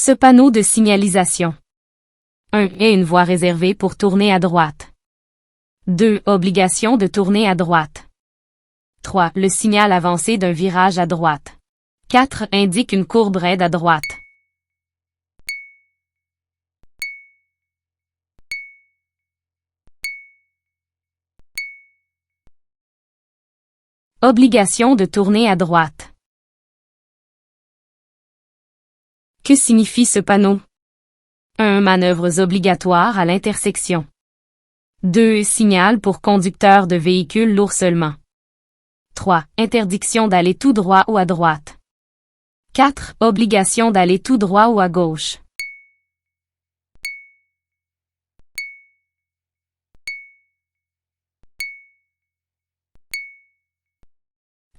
Ce panneau de signalisation. 1. Est une voie réservée pour tourner à droite. 2. Obligation de tourner à droite. 3. Le signal avancé d'un virage à droite. 4. Indique une courbe raide à droite. Obligation de tourner à droite. Que signifie ce panneau? 1. Manœuvres obligatoires à l'intersection. 2. Signal pour conducteurs de véhicules lourds seulement. 3. Interdiction d'aller tout droit ou à droite. 4. Obligation d'aller tout droit ou à gauche.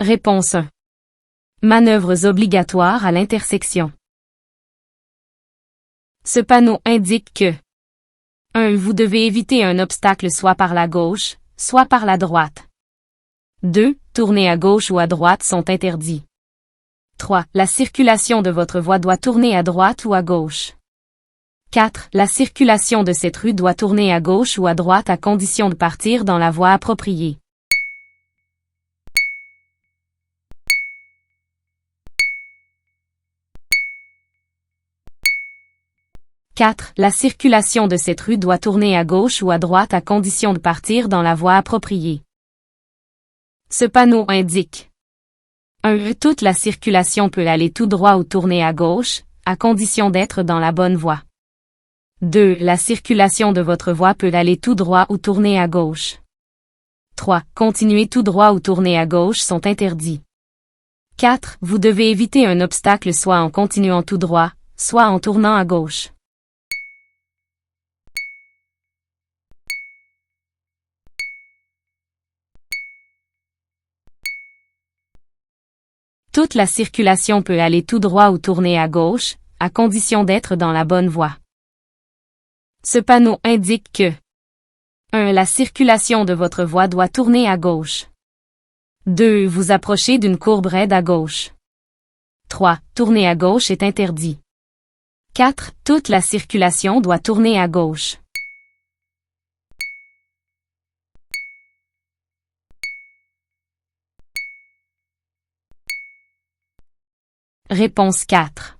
Réponse 1. Manœuvres obligatoires à l'intersection. Ce panneau indique que 1. Vous devez éviter un obstacle soit par la gauche, soit par la droite. 2. Tourner à gauche ou à droite sont interdits. 3. La circulation de votre voie doit tourner à droite ou à gauche. 4. La circulation de cette rue doit tourner à gauche ou à droite à condition de partir dans la voie appropriée. La circulation de cette rue doit tourner à gauche ou à droite à condition de partir dans la voie appropriée. Ce panneau indique 1. Toute la circulation peut aller tout droit ou tourner à gauche, à condition d'être dans la bonne voie. 2. La circulation de votre voie peut aller tout droit ou tourner à gauche. 3. Continuer tout droit ou tourner à gauche sont interdits. 4. Vous devez éviter un obstacle soit en continuant tout droit, soit en tournant à gauche. Toute la circulation peut aller tout droit ou tourner à gauche, à condition d'être dans la bonne voie. Ce panneau indique que 1. La circulation de votre voie doit tourner à gauche. 2. Vous approchez d'une courbe raide à gauche. 3. Tourner à gauche est interdit. 4. Toute la circulation doit tourner à gauche. Réponse 4.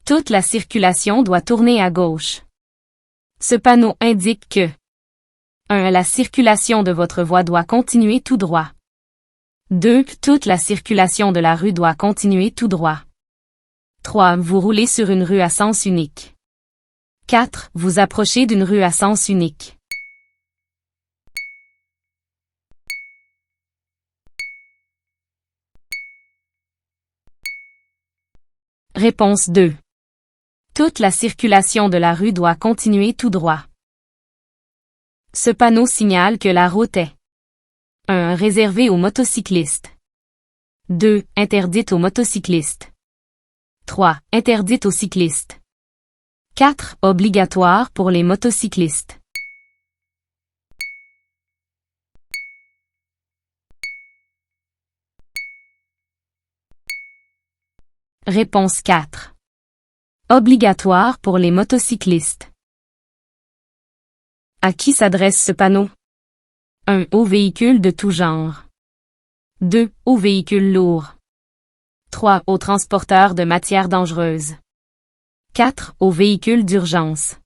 Toute la circulation doit tourner à gauche. Ce panneau indique que 1. La circulation de votre voie doit continuer tout droit. 2. Toute la circulation de la rue doit continuer tout droit. 3. Vous roulez sur une rue à sens unique. 4. Vous approchez d'une rue à sens unique. Réponse 2. Toute la circulation de la rue doit continuer tout droit. Ce panneau signale que la route est 1. Réservée aux motocyclistes. 2. Interdite aux motocyclistes. 3. Interdite aux cyclistes. 4. Obligatoire pour les motocyclistes. Réponse 4. Obligatoire pour les motocyclistes. À qui s'adresse ce panneau? 1. Aux véhicules de tout genre. 2. Aux véhicules lourds. 3. Aux transporteurs de matières dangereuses. 4. Aux véhicules d'urgence.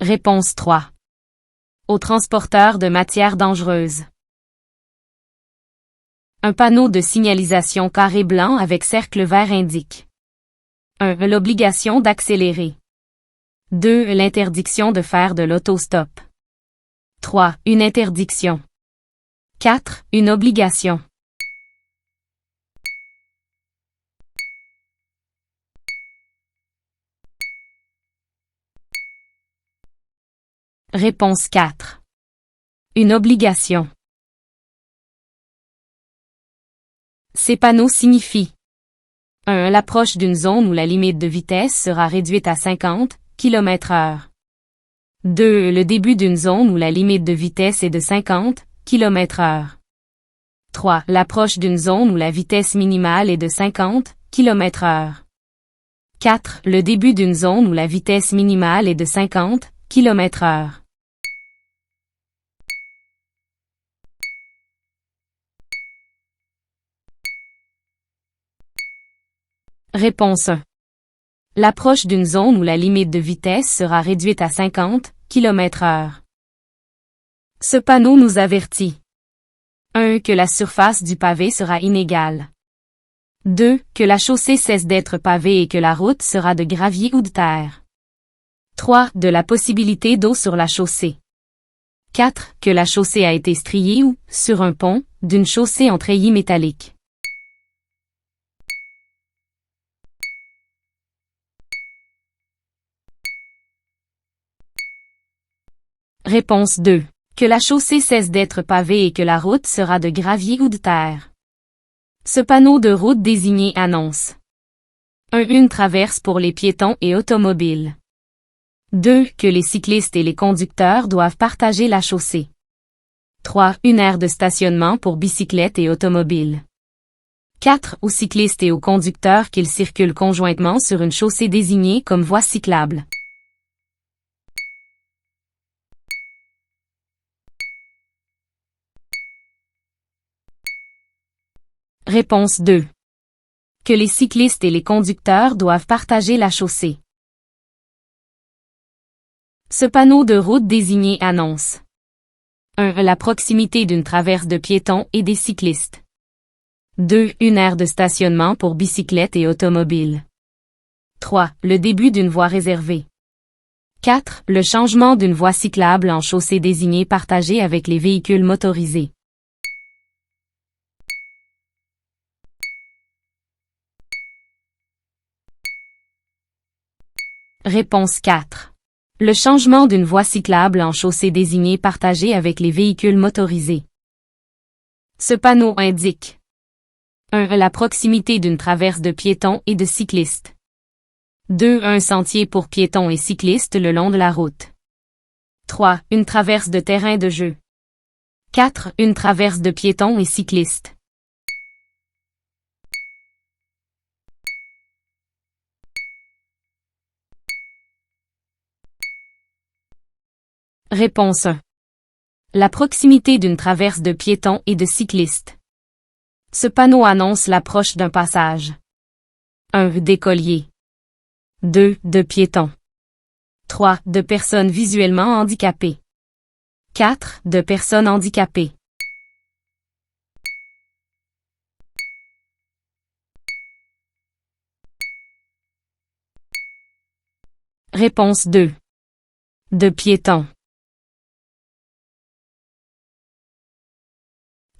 Réponse 3. Aux transporteurs de matières dangereuses. Un panneau de signalisation carré blanc avec cercle vert indique 1. L'obligation d'accélérer. 2. L'interdiction de faire de l'autostop. 3. Une interdiction. 4. Une obligation. Réponse 4. Une obligation. Ces panneaux signifient 1. L'approche d'une zone où la limite de vitesse sera réduite à 50 km/h. 2. Le début d'une zone où la limite de vitesse est de 50 km/h. 3. L'approche d'une zone où la vitesse minimale est de 50 km/h. 4. Le début d'une zone où la vitesse minimale est de 50 km/h. Réponse 1. L'approche d'une zone où la limite de vitesse sera réduite à 50 km/h. Ce panneau nous avertit. 1. Que la surface du pavé sera inégale. 2. Que la chaussée cesse d'être pavée et que la route sera de gravier ou de terre. 3. De la possibilité d'eau sur la chaussée. 4. Que la chaussée a été striée ou, sur un pont, d'une chaussée en treillis métallique. Réponse 2. Que la chaussée cesse d'être pavée et que la route sera de gravier ou de terre. Ce panneau de route désigné annonce 1. Une traverse pour les piétons et automobiles. 2. Que les cyclistes et les conducteurs doivent partager la chaussée. 3. Une aire de stationnement pour bicyclettes et automobiles. 4. Aux cyclistes et aux conducteurs qu'ils circulent conjointement sur une chaussée désignée comme voie cyclable. Réponse 2. Que les cyclistes et les conducteurs doivent partager la chaussée. Ce panneau de route désigné annonce 1. La proximité d'une traverse de piétons et des cyclistes. 2. Une aire de stationnement pour bicyclettes et automobiles. 3. Le début d'une voie réservée. 4. Le changement d'une voie cyclable en chaussée désignée partagée avec les véhicules motorisés. Réponse 4. Le changement d'une voie cyclable en chaussée désignée partagée avec les véhicules motorisés. Ce panneau indique 1. La proximité d'une traverse de piétons et de cyclistes. 2. Un sentier pour piétons et cyclistes le long de la route. 3. Une traverse de terrain de jeu. 4. Une traverse de piétons et cyclistes. Réponse 1. La proximité d'une traverse de piétons et de cyclistes. Ce panneau annonce l'approche d'un passage. 1. D'écoliers. 2. De piétons. 3. De personnes visuellement handicapées. 4. De personnes handicapées. Réponse 2. De piétons.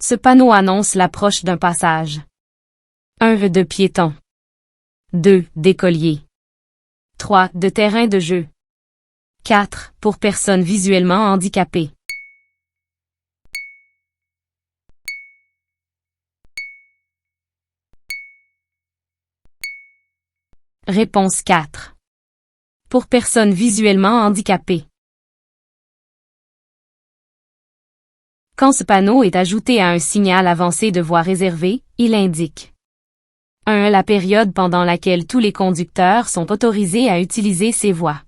Ce panneau annonce l'approche d'un passage. 1. De piétons. 2. D'écoliers. 3. De terrain de jeu. 4. Pour personnes visuellement handicapées. Réponse 4. Pour personnes visuellement handicapées. Quand ce panneau est ajouté à un signal avancé de voie réservée, il indique 1. La période pendant laquelle tous les conducteurs sont autorisés à utiliser ces voies.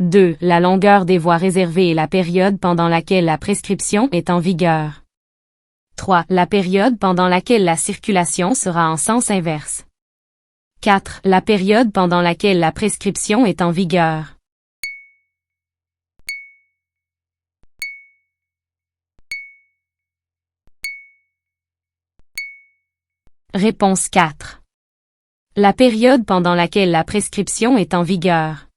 2. La longueur des voies réservées et la période pendant laquelle la prescription est en vigueur. 3. La période pendant laquelle la circulation sera en sens inverse. 4. La période pendant laquelle la prescription est en vigueur. Réponse 4. La période pendant laquelle la prescription est en vigueur.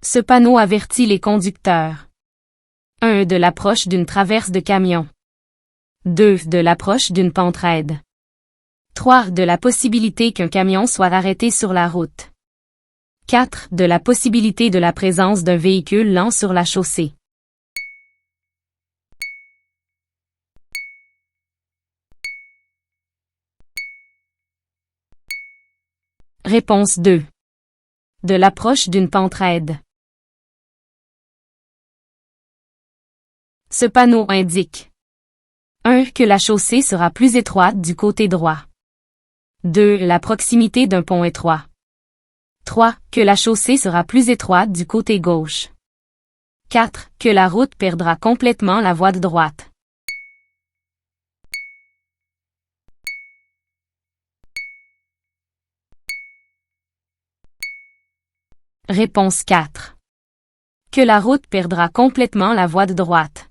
Ce panneau avertit les conducteurs. 1. De l'approche d'une traverse de camion. 2. De l'approche d'une pente raide. 3. De la possibilité qu'un camion soit arrêté sur la route. 4. De la possibilité de la présence d'un véhicule lent sur la chaussée. Réponse 2. De l'approche d'une pente raide. Ce panneau indique 1. Que la chaussée sera plus étroite du côté droit. 2. La proximité d'un pont étroit. 3. Que la chaussée sera plus étroite du côté gauche. 4. Que la route perdra complètement la voie de droite. Réponse 4. Que la route perdra complètement la voie de droite.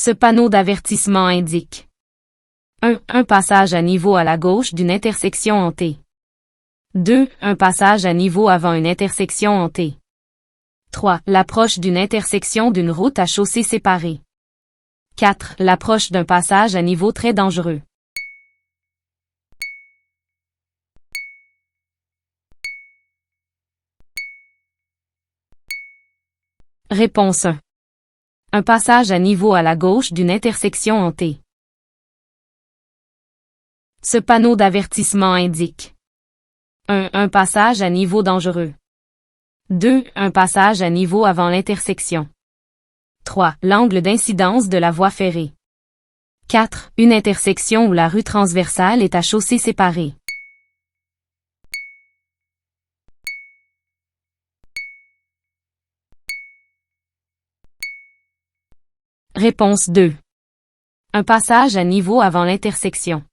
Ce panneau d'avertissement indique 1. Un passage à niveau à la gauche d'une intersection en T. 2. Un passage à niveau avant une intersection en T. 3. L'approche d'une intersection d'une route à chaussée séparée. 4. L'approche d'un passage à niveau très dangereux. Réponse 1. Un passage à niveau à la gauche d'une intersection en T. Ce panneau d'avertissement indique 1. Un passage à niveau dangereux. 2. Un passage à niveau avant l'intersection. 3. L'angle d'incidence de la voie ferrée. 4. Une intersection où la rue transversale est à chaussée séparée. Réponse 2. Un passage à niveau avant l'intersection.